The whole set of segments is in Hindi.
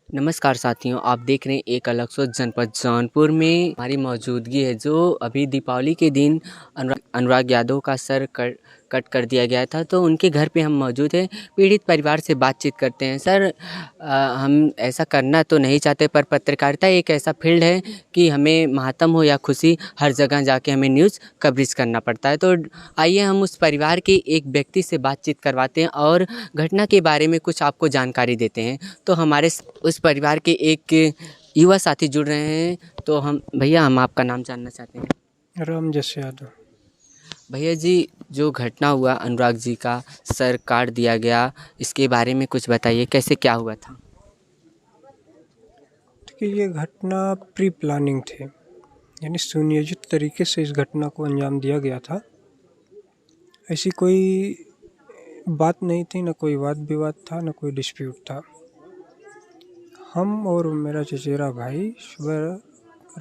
नमस्कार साथियों, आप देख रहे हैं एक अलग सोच जनपद जौनपुर में हमारी मौजूदगी है। जो अभी दीपावली के दिन अनुराग यादव का सर कट कर दिया गया था, तो उनके घर पे हम मौजूद हैं। पीड़ित परिवार से बातचीत करते हैं। सर, हम ऐसा करना तो नहीं चाहते, पर पत्रकारिता एक ऐसा फील्ड है कि हमें मातम हो या खुशी, हर जगह जाके हमें न्यूज़ कवरेज करना पड़ता है। तो आइए हम उस परिवार के एक व्यक्ति से बातचीत करवाते हैं और घटना के बारे में कुछ आपको जानकारी देते हैं। तो हमारे उस परिवार के एक युवा साथी जुड़ रहे हैं। तो हम आपका नाम जानना चाहते हैं। रामजस यादव। भैया जी, जो घटना हुआ, अनुराग जी का सर काट दिया गया, इसके बारे में कुछ बताइए, कैसे क्या हुआ था? देखिए, ये घटना प्री प्लानिंग थी, यानी सुनियोजित तरीके से इस घटना को अंजाम दिया गया था। ऐसी कोई बात नहीं थी, न कोई वाद विवाद था, न कोई डिस्प्यूट था। हम और मेरा चचेरा भाई सुबह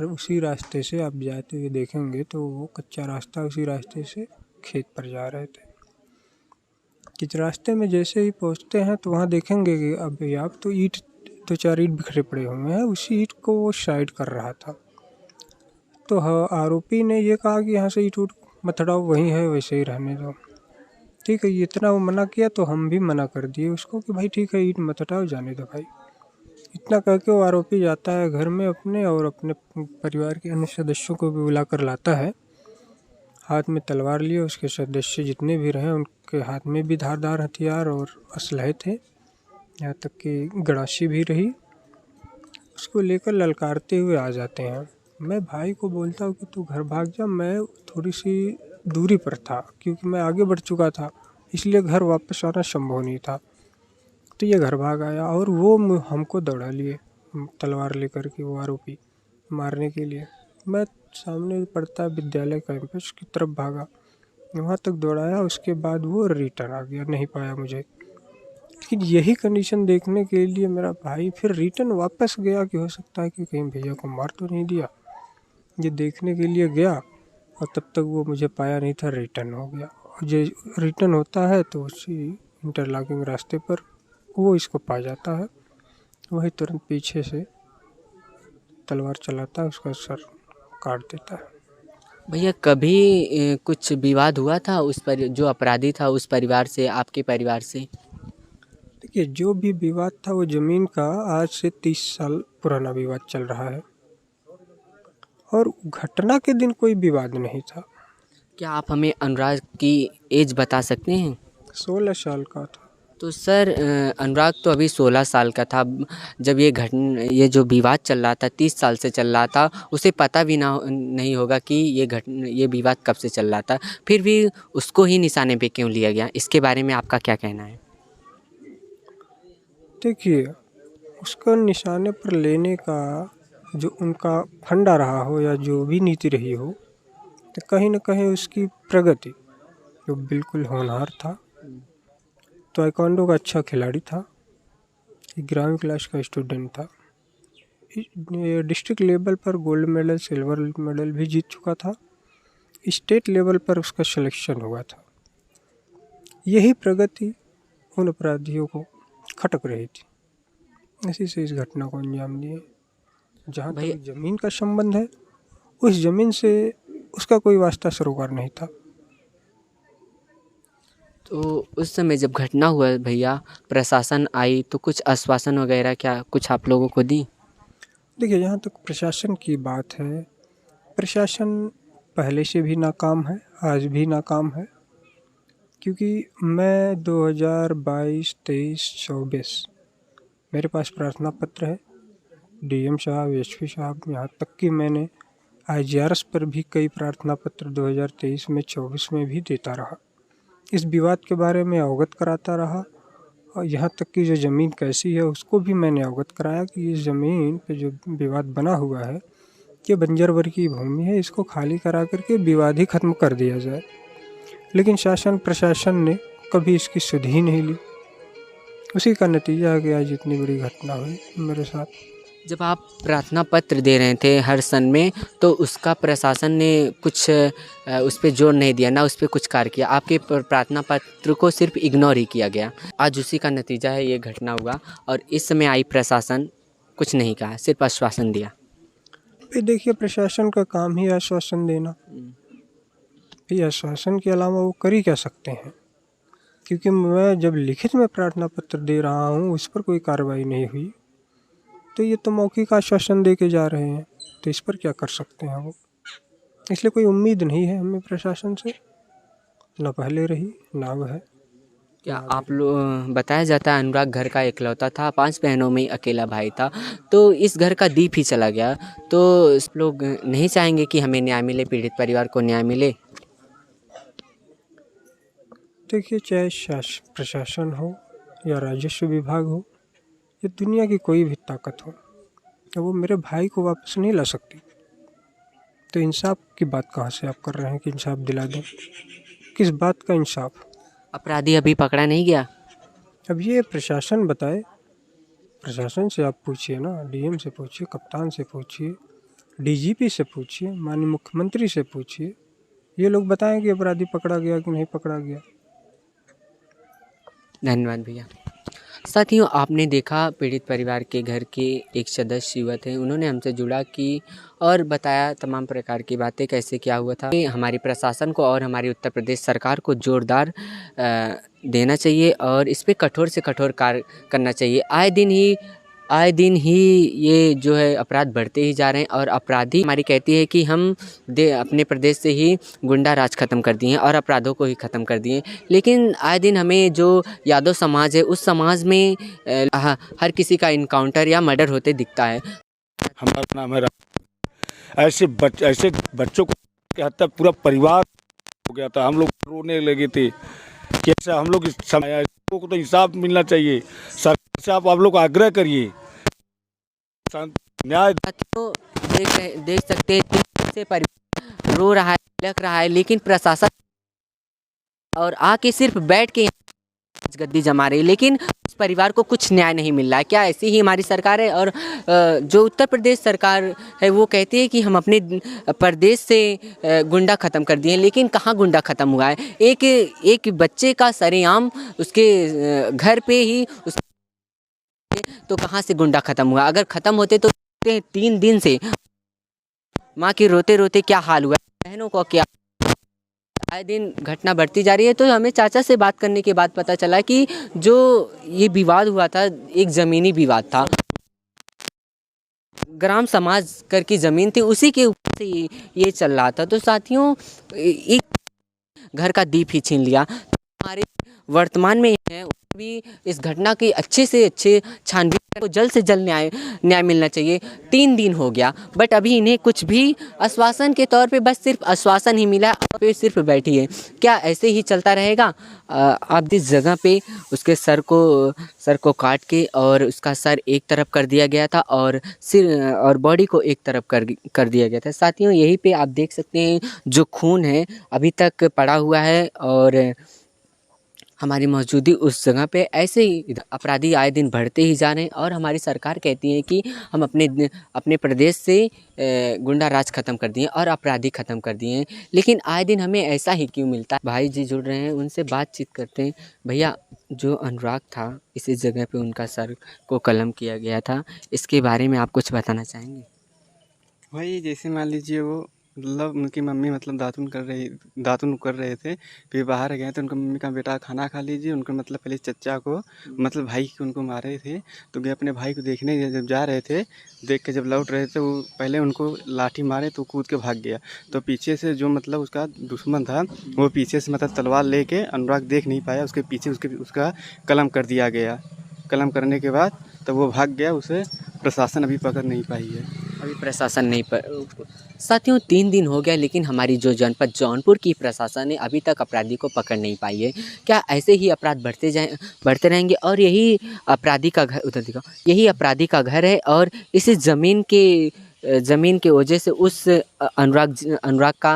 उसी रास्ते से आप जाते हुए देखेंगे तो वो कच्चा रास्ता, उसी रास्ते से खेत पर जा रहे थे। कि रास्ते में जैसे ही पहुंचते हैं तो वहाँ देखेंगे कि अभी आप तो ईंट, दो चार ईंट बिखरे पड़े हुए हैं। उसी ईंट को वो साइड कर रहा था। तो आरोपी ने ये कहा कि यहाँ से ईंट उठ मत हटाओ, वहीं है वैसे ही रहने दो। ठीक है, इतना वो मना किया तो हम भी मना कर दिए उसको कि भाई ठीक है, ईंट मत हटाओ, जाने दो भाई। इतना कह के वो आरोपी जाता है घर में अपने, और अपने परिवार के अन्य सदस्यों को भी बुला कर लाता है। हाथ में तलवार लिए उसके सदस्य जितने भी रहे, उनके हाथ में भी धारदार हथियार और असलहे थे, यहाँ तक कि गड़ासी भी रही। उसको लेकर ललकारते हुए आ जाते हैं। मैं भाई को बोलता हूँ कि तू घर भाग जा। मैं थोड़ी सी दूरी पर था क्योंकि मैं आगे बढ़ चुका था, इसलिए घर वापस आना संभव नहीं था। तो ये घर भाग आया और वो हमको दौड़ा लिए तलवार लेकर के, वो आरोपी, मारने के लिए। मैं सामने पड़ता विद्यालय कैंपस की तरफ भागा, वहाँ तक दौड़ाया। उसके बाद वो रिटर्न आ गया, नहीं पाया मुझे। लेकिन यही कंडीशन देखने के लिए मेरा भाई फिर रिटर्न वापस गया कि हो सकता है कि कहीं भैया को मार तो नहीं दिया, ये देखने के लिए गया। और तब तक वो मुझे पाया नहीं था, रिटर्न हो गया। और जो रिटर्न होता है तो उसी इंटरलॉकिंग रास्ते पर वो इसको पा जाता है। वही तुरंत पीछे से तलवार चलाता है, उसका सर काट देता है। भैया, कभी कुछ विवाद हुआ था उस पर, जो अपराधी था उस परिवार से, आपके परिवार से? देखिए, जो भी विवाद था वो ज़मीन का आज से 30 साल पुराना विवाद चल रहा है, और घटना के दिन कोई विवाद नहीं था। क्या आप हमें अनुराग की एज बता सकते हैं? 16 साल का था। तो सर, अनुराग तो अभी 16 साल का था जब ये जो विवाद चल रहा था, 30 साल से चल रहा था। उसे पता भी नहीं होगा कि ये विवाद कब से चल रहा था, फिर भी उसको ही निशाने पे क्यों लिया गया? इसके बारे में आपका क्या कहना है? देखिए, उसको निशाने पर लेने का जो उनका फंडा रहा हो या जो भी नीति रही हो, तो कहीं न कहीं उसकी प्रगति जो बिल्कुल होनहार था। ताइक्वांडो का अच्छा खिलाड़ी था, एक ग्रामीण क्लास का स्टूडेंट था। डिस्ट्रिक्ट लेवल पर गोल्ड मेडल, सिल्वर मेडल भी जीत चुका था। स्टेट लेवल पर उसका सिलेक्शन हुआ था। यही प्रगति उन अपराधियों को खटक रही थी, इसी से इस घटना को अंजाम दिए। जहाँ तक ज़मीन का संबंध है, उस ज़मीन से उसका कोई वास्ता सरोकार नहीं था। तो उस समय जब घटना हुआ भैया, प्रशासन आई तो कुछ आश्वासन वगैरह क्या कुछ आप लोगों को दी? देखिए, जहाँ तक प्रशासन की बात है, प्रशासन पहले से भी नाकाम है, आज भी नाकाम है। क्योंकि मैं 2022, 23, 24 मेरे पास प्रार्थना पत्र है। डीएम साहब, एसपी साहब, यहाँ तक कि मैंने आईजीआरएस पर भी कई प्रार्थना पत्र 2023 में, 24 में भी देता रहा। इस विवाद के बारे में अवगत कराता रहा, और यहाँ तक कि जो ज़मीन कैसी है उसको भी मैंने अवगत कराया कि इस ज़मीन पे जो विवाद बना हुआ है, ये बंजर वर्ग की भूमि है, इसको खाली करा करके विवाद ही खत्म कर दिया जाए। लेकिन शासन प्रशासन ने कभी इसकी सुध ही नहीं ली। उसी का नतीजा है कि आज इतनी बड़ी घटना हुई मेरे साथ। जब आप प्रार्थना पत्र दे रहे थे हर सन में, तो उसका प्रशासन ने कुछ उस पर जोर नहीं दिया, ना उस पर कुछ कार्य किया। आपके प्रार्थना पत्र को सिर्फ इग्नोर ही किया गया। आज उसी का नतीजा है, ये घटना हुआ। और इस समय आई प्रशासन, कुछ नहीं कहा, सिर्फ आश्वासन दिया। भाई देखिए, प्रशासन का काम ही आश्वासन देना। भाई आश्वासन के अलावा वो कर ही क्या सकते हैं, क्योंकि मैं जब लिखित में प्रार्थना पत्र दे रहा हूँ उस पर कोई कार्रवाई नहीं हुई, तो ये तो मौखिक आश्वासन दे के जा रहे हैं, तो इस पर क्या कर सकते हैं वो। इसलिए कोई उम्मीद नहीं है हमें प्रशासन से, ना पहले रही ना अब है। क्या आप लोग, बताया जाता है अनुराग घर का इकलौता था, 5 बहनों में अकेला भाई था, तो इस घर का दीप ही चला गया, तो इस लोग नहीं चाहेंगे कि हमें न्याय मिले, पीड़ित परिवार को न्याय मिले? देखिए, चाहे प्रशासन हो या राजस्व विभाग हो या दुनिया की कोई भी ताकत हो, तो वो मेरे भाई को वापस नहीं ला सकती। तो इंसाफ की बात कहाँ से आप कर रहे हैं कि इंसाफ दिला दें? किस बात का इंसाफ? अपराधी अभी पकड़ा नहीं गया? अब ये प्रशासन बताए। प्रशासन से आप पूछिए ना, डीएम से पूछिए, कप्तान से पूछिए, डीजीपी से पूछिए, माननीय मुख्यमंत्री से पूछिए, ये लोग बताएं कि अपराधी पकड़ा गया कि नहीं पकड़ा गया। धन्यवाद भैया। साथियों, आपने देखा पीड़ित परिवार के घर के एक सदस्य युवा थे, उन्होंने हमसे जुड़ा कि और बताया तमाम प्रकार की बातें, कैसे क्या हुआ था। हमारी प्रशासन को और हमारी उत्तर प्रदेश सरकार को जोरदार देना चाहिए और इस पे कठोर से कठोर कार्य करना चाहिए। आए दिन ही ये जो है अपराध बढ़ते ही जा रहे हैं और अपराधी हमारी कहती है कि हम अपने प्रदेश से ही गुंडा राज ख़त्म कर दिए हैं और अपराधों को ही ख़त्म कर दिए, लेकिन आए दिन हमें जो यादव समाज है उस समाज में हर किसी का इनकाउंटर या मर्डर होते दिखता है। हमारा नाम है ऐसे बच्चों को हत्या पूरा परिवार हो गया था। हम लोग रोने लगे थे कि ऐसा हम लोग लोगों को तो इंसाफ मिलना चाहिए। सरकार से आप लोग आग्रह करिए, न्याय। तो देख सकते हैं 3 दिन से परिवार रो रहा है, लग रहा है, लेकिन प्रशासन और आके सिर्फ बैठ के गद्दी जमा रही है, लेकिन इस परिवार को कुछ न्याय नहीं मिल रहा है। क्या ऐसी ही हमारी सरकार है? और जो उत्तर प्रदेश सरकार है वो कहती है कि हम अपने प्रदेश से गुंडा ख़त्म कर दिए, लेकिन कहाँ गुंडा ख़त्म हुआ है? एक बच्चे का सरेआम उसके घर पे ही तो कहाँ से गुंडा ख़त्म हुआ? अगर ख़त्म होते तो 3 दिन से माँ के रोते रोते क्या हाल हुआ, बहनों को क्या। आए दिन घटना बढ़ती जा रही है। तो हमें चाचा से बात करने के बाद पता चला कि जो ये विवाद हुआ था एक ज़मीनी विवाद था, ग्राम समाज कर की ज़मीन थी, उसी के ऊपर से ये चल रहा था। तो साथियों, एक घर का दीप ही छीन लिया। हमारे वर्तमान में है भी इस घटना की अच्छे से अच्छे छानबीन को जल्द से जल्द न्याय मिलना चाहिए। 3 दिन हो गया बट अभी इन्हें कुछ भी आश्वासन के तौर पे बस सिर्फ आश्वासन ही मिला और सिर्फ बैठी है। क्या ऐसे ही चलता रहेगा? आप जिस जगह पे उसके सर को काट के और उसका सर एक तरफ कर दिया गया था और सिर और बॉडी को एक तरफ कर दिया गया था। साथियों, यहीं पे आप देख सकते हैं जो खून है अभी तक पड़ा हुआ है और हमारी मौजूदगी उस जगह पे ऐसे ही अपराधी आए दिन बढ़ते ही जा रहे हैं और हमारी सरकार कहती है कि हम अपने प्रदेश से गुंडा राज ख़त्म कर दिए और अपराधी ख़त्म कर दिए हैं, लेकिन आए दिन हमें ऐसा ही क्यों मिलता है? भाई जी जुड़ रहे हैं, उनसे बातचीत करते हैं। भैया, जो अनुराग था इसी जगह पे उनका सर को कलम किया गया था, इसके बारे में आप कुछ बताना चाहेंगे? वही जैसे मान लीजिए वो मतलब उनकी मम्मी मतलब दातुन कर रहे थे, फिर बाहर गए तो उनका मम्मी का बेटा खाना खा लीजिए, उनको मतलब पहले चच्चा को मतलब भाई को उनको मारे थे, तो गए अपने भाई को देखने, जब जा रहे थे देख के जब लौट रहे थे वो पहले उनको लाठी मारे तो कूद के भाग गया, तो पीछे से जो मतलब उसका दुश्मन था वो पीछे से मतलब तलवार लेके अनुराग देख नहीं पाया, उसके पीछे उसका कलम कर दिया गया। कलम करने के बाद तब वो भाग गया, उसे प्रशासन अभी पकड़ नहीं पाई है। अभी प्रशासन नहीं साथियों 3 दिन हो गया, लेकिन हमारी जो जनपद जौनपुर की प्रशासन है अभी तक अपराधी को पकड़ नहीं पाई है। क्या ऐसे ही अपराध बढ़ते रहेंगे? और यही अपराधी का घर, उधर दिखाओ, यही अपराधी का घर है और इसी ज़मीन के वजह से उस अनुराग का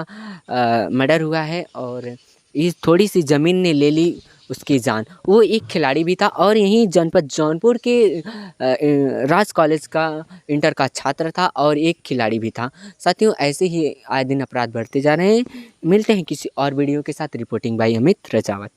मर्डर हुआ है और इस थोड़ी सी ज़मीन ने ले ली उसकी जान। वो एक खिलाड़ी भी था और यहीं जनपद जौनपुर के राज कॉलेज का इंटर का छात्र था और एक खिलाड़ी भी था। साथियों, ऐसे ही आए दिन अपराध बढ़ते जा रहे हैं। मिलते हैं किसी और वीडियो के साथ। Reporting by Amit Rajawat.